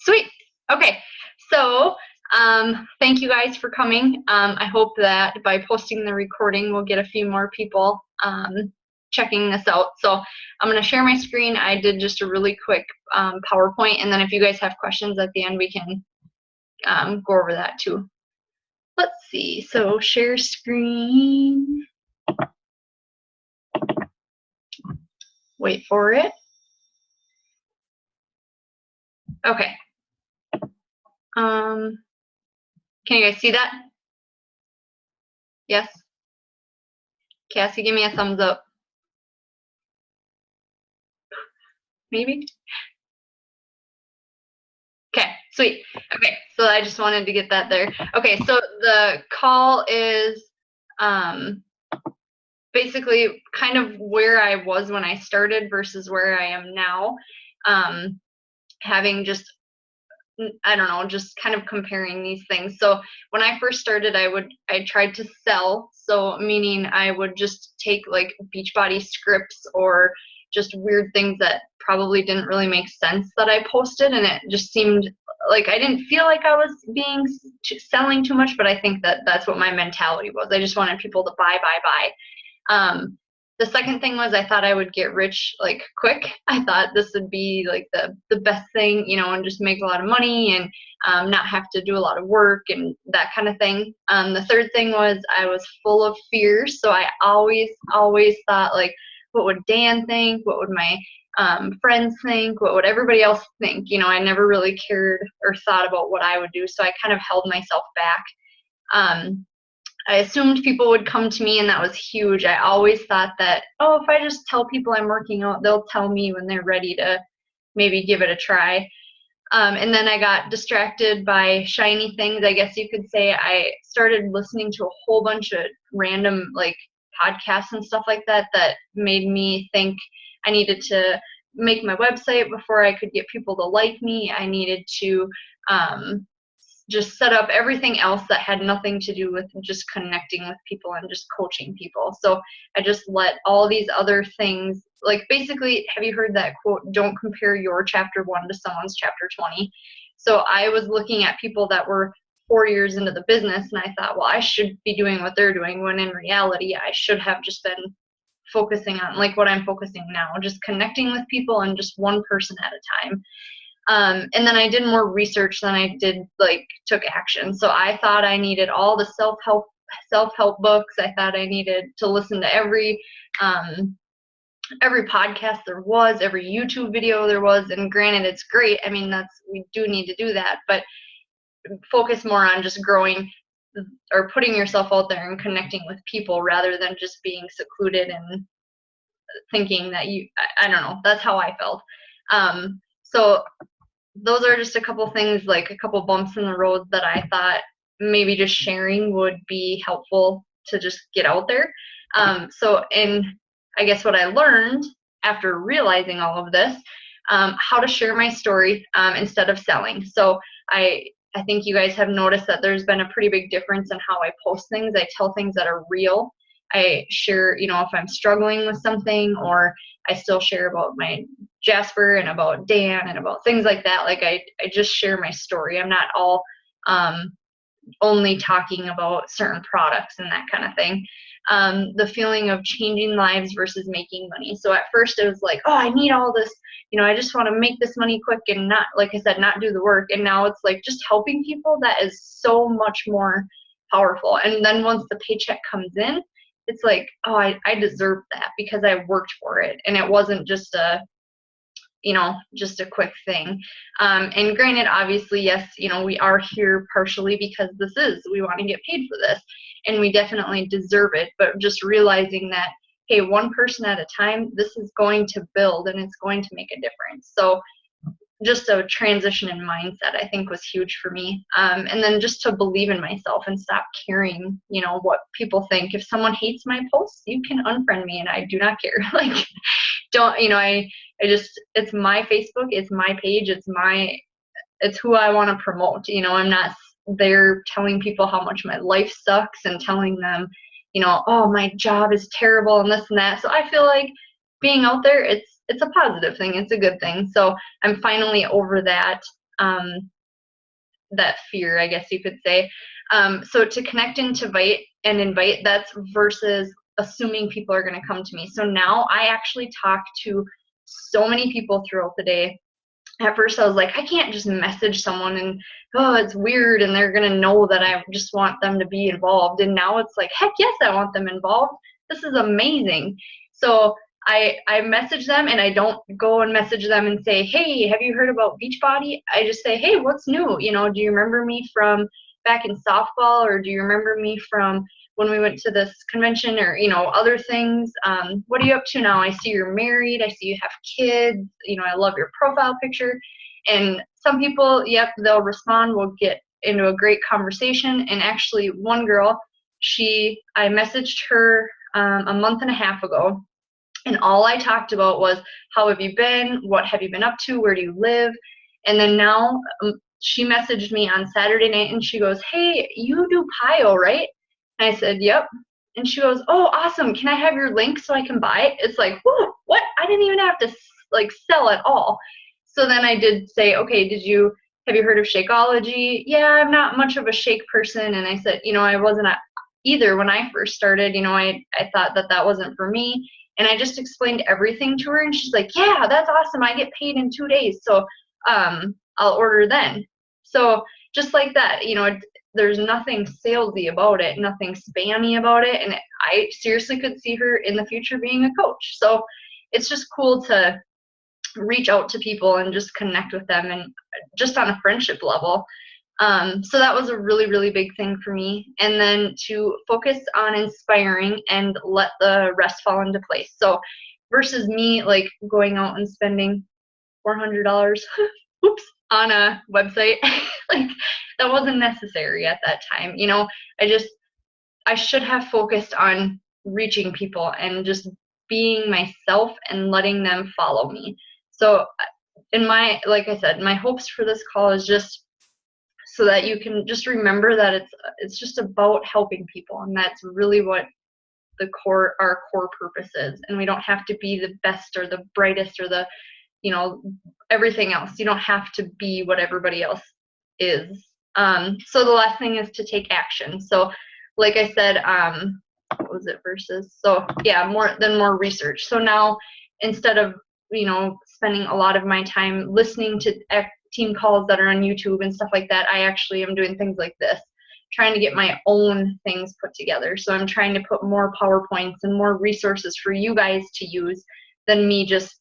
Sweet. Okay. So thank you guys for coming. I hope that by posting the recording, we'll get a few more people checking this out. So I'm going to share my screen. I did just a really quick PowerPoint, and then if you guys have questions at the end, we can go over that too. Let's see. So share screen. Wait for it. Okay. Can you guys see that? Yes? Cassie, give me a thumbs up. Maybe? Okay, sweet. Okay, so I just wanted to get that there. Okay, so the call is basically kind of where I was when I started versus where I am now. Having just, I don't know, just kind of comparing these things. So when I first started, I tried to sell. So meaning I would just take like Beachbody scripts or just weird things that probably didn't really make sense that I posted, and it just seemed like I didn't feel like I was selling too much, but I think that that's what my mentality was. I just wanted people to buy. The second thing was I thought I would get rich like quick. I thought this would be like the best thing, you know, and just make a lot of money and not have to do a lot of work and that kind of thing. The third thing was I was full of fear. So I always thought like, what would Dan think? What would my friends think? What would everybody else think? You know, I never really cared or thought about what I would do. So I kind of held myself back. I assumed people would come to me, and that was huge. I always thought that, oh, if I just tell people I'm working out, they'll tell me when they're ready to maybe give it a try. And then I got distracted by shiny things, I guess you could say. I started listening to a whole bunch of random like podcasts and stuff like that that made me think I needed to make my website before I could get people to like me. I needed to just set up everything else that had nothing to do with just connecting with people and just coaching people. So I just let all these other things, like basically, have you heard that quote, don't compare your chapter 1 to someone's chapter 20? So I was looking at people that were 4 years into the business, and I thought, well, I should be doing what they're doing, when in reality, I should have just been focusing on like what I'm focusing now, just connecting with people and just one person at a time. And then I did more research than I did took action. So I thought I needed all the self-help books. I thought I needed to listen to every podcast there was, every YouTube video there was. And granted, it's great. I mean, we do need to do that, but focus more on just growing or putting yourself out there and connecting with people rather than just being secluded and thinking that I don't know, that's how I felt. So those are just a couple things, like a couple bumps in the road that I thought maybe just sharing would be helpful to just get out there. And I guess what I learned after realizing all of this, how to share my story instead of selling. So I think you guys have noticed that there's been a pretty big difference in how I post things. I tell things that are real. I share, you know, if I'm struggling with something, or I still share about my Jasper and about Dan and about things like that. Like I just share my story. I'm not all only talking about certain products and that kind of thing. The feeling of changing lives versus making money. So at first it was like, oh, I need all this, you know, I just want to make this money quick and not, like I said, not do the work. And now it's like just helping people. That is so much more powerful. And then once the paycheck comes in, it's like, oh, I deserve that because I worked for it. And it wasn't just a quick thing. And granted, obviously, yes, you know, we are here partially because we want to get paid for this, and we definitely deserve it. But just realizing that, hey, one person at a time, this is going to build and it's going to make a difference. So just a transition in mindset, I think, was huge for me. And then just to believe in myself and stop caring, you know, what people think. If someone hates my posts, you can unfriend me and I do not care. Like, don't, you know, it's my Facebook, it's my page, it's who I want to promote. You know, I'm not there telling people how much my life sucks and telling them, you know, oh, my job is terrible and this and that. So I feel like being out there, it's a positive thing. It's a good thing. So I'm finally over that. that fear, I guess you could say. So to connect and to invite, that's versus assuming people are going to come to me. So now I actually talk to so many people throughout the day. At first I was like, I can't just message someone and, oh, it's weird and they're going to know that I just want them to be involved. And now it's like, heck yes, I want them involved. This is amazing. So I message them, and I don't go and message them and say, hey, have you heard about Beachbody? I just say, hey, what's new? You know, do you remember me from back in softball, or do you remember me from when we went to this convention, or, you know, other things? What are you up to now? I see you're married. I see you have kids. You know, I love your profile picture. And some people, yep, they'll respond. We'll get into a great conversation. And actually, one girl, I messaged her a month and a half ago, and all I talked about was, how have you been? What have you been up to? Where do you live? And then now she messaged me on Saturday night, and she goes, hey, you do PIO, right? And I said, yep. And she goes, oh, awesome. Can I have your link so I can buy it? It's like, whoa, what? I didn't even have to like sell at all. So then I did say, okay, have you heard of Shakeology? Yeah, I'm not much of a shake person. And I said, you know, I wasn't either when I first started. You know, I thought that wasn't for me. And I just explained everything to her, and she's like, yeah, that's awesome. I get paid in 2 days. So I'll order then. So just like that, you know, there's nothing salesy about it, nothing spammy about it. And I seriously could see her in the future being a coach. So it's just cool to reach out to people and just connect with them, and just on a friendship level. So that was a really, really big thing for me. And then to focus on inspiring and let the rest fall into place. So versus me like going out and spending $400 oops, on a website, like that wasn't necessary at that time. You know, I should have focused on reaching people and just being myself and letting them follow me. So like I said, my hopes for this call is just so that you can just remember that it's just about helping people, and that's really what our core purpose is. And we don't have to be the best or the brightest or the, you know, everything else. You don't have to be what everybody else is. So the last thing is to take action. So like I said, what was it versus? So yeah, more research. So now instead of, you know, spending a lot of my time listening to team calls that are on YouTube and stuff like that, I actually am doing things like this, trying to get my own things put together. So I'm trying to put more PowerPoints and more resources for you guys to use than me just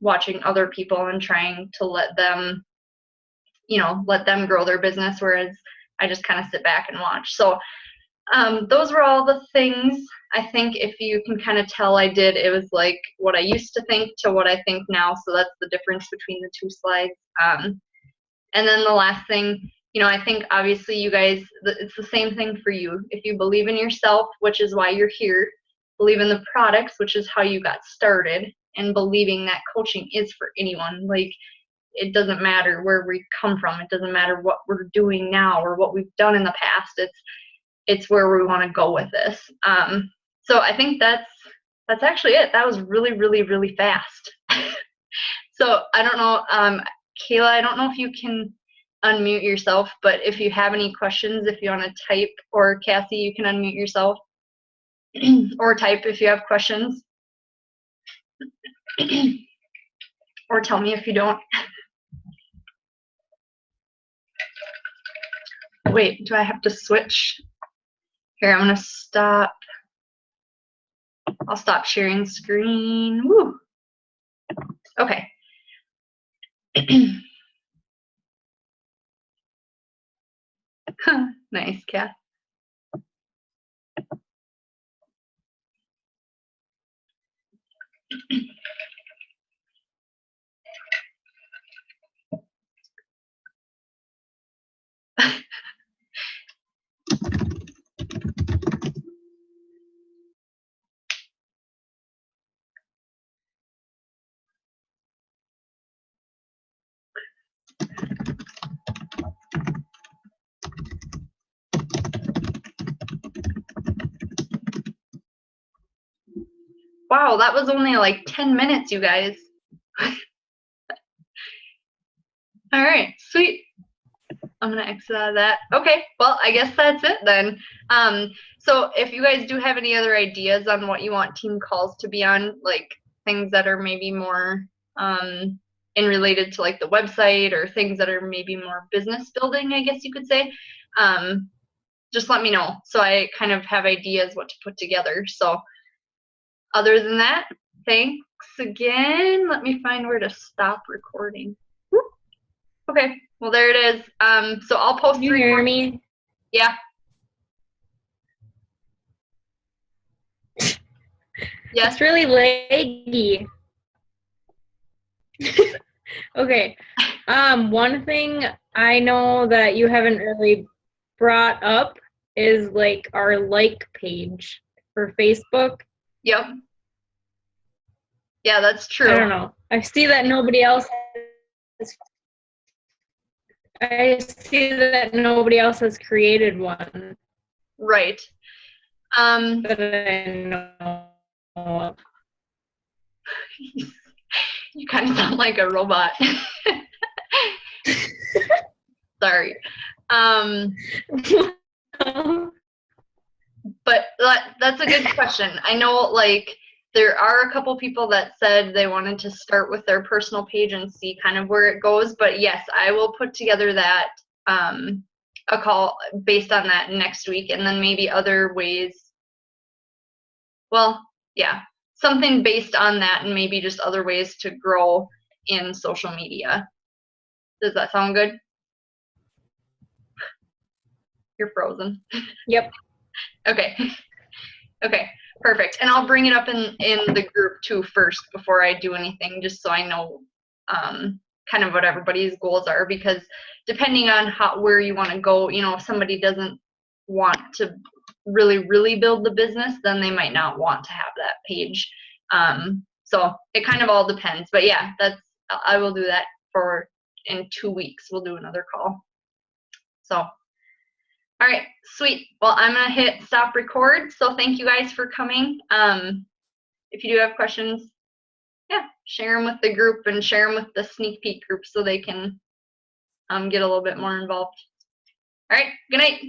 watching other people and trying to let them grow their business, whereas I just kind of sit back and watch. So those were all the things. I think if you can kind of tell it was like what I used to think to what I think now. So that's the difference between the two slides. And then the last thing, you know, I think obviously you guys, it's the same thing for you. If you believe in yourself, which is why you're here, believe in the products, which is how you got started, and believing that coaching is for anyone. Like, it doesn't matter where we come from. It doesn't matter what we're doing now or what we've done in the past. It's where we want to go with this. So I think that's actually it. That was really, really, really fast. So I don't know, Kayla, I don't know if you can unmute yourself, but if you have any questions, if you want to type, or Cassie, you can unmute yourself or type if you have questions. Or tell me if you don't. Wait, do I have to switch? Here, I'm going to stop. I'll stop sharing screen. Woo. Okay. Nice, Kath. Wow, that was only like 10 minutes, you guys. All right, sweet. I'm going to exit out of that. Okay, well, I guess that's it then. So if you guys do have any other ideas on what you want team calls to be on, like things that are maybe more in related to like the website or things that are maybe more business building, I guess you could say, just let me know so I kind of have ideas what to put together. So other than that, thanks again. Let me find where to stop recording. Whoop. Okay, well there it is. So I'll post. Can you hear me? Yeah. Yes. It's really laggy. Okay. One thing I know that you haven't really brought up is like our like page for Facebook. Yep. Yeah, that's true. I don't know. I see that nobody else has created one. Right. That I know of. You kind of sound like a robot. Sorry. But that's a good question. I know, like, there are a couple people that said they wanted to start with their personal page and see kind of where it goes. But yes, I will put together that a call based on that next week, and then maybe other ways. Well, yeah, something based on that, and maybe just other ways to grow in social media. Does that sound good? You're frozen. Yep. Okay. Okay, perfect. And I'll bring it up in the group too first before I do anything, just so I know kind of what everybody's goals are, because depending on where you want to go, you know, if somebody doesn't want to really build the business, then they might not want to have that page. So it kind of all depends. But yeah, I will do that in 2 weeks. We'll do another call. So all right, sweet. Well, I'm going to hit stop record. So thank you guys for coming. If you do have questions, yeah, share them with the group and share them with the sneak peek group so they can get a little bit more involved. All right, good night.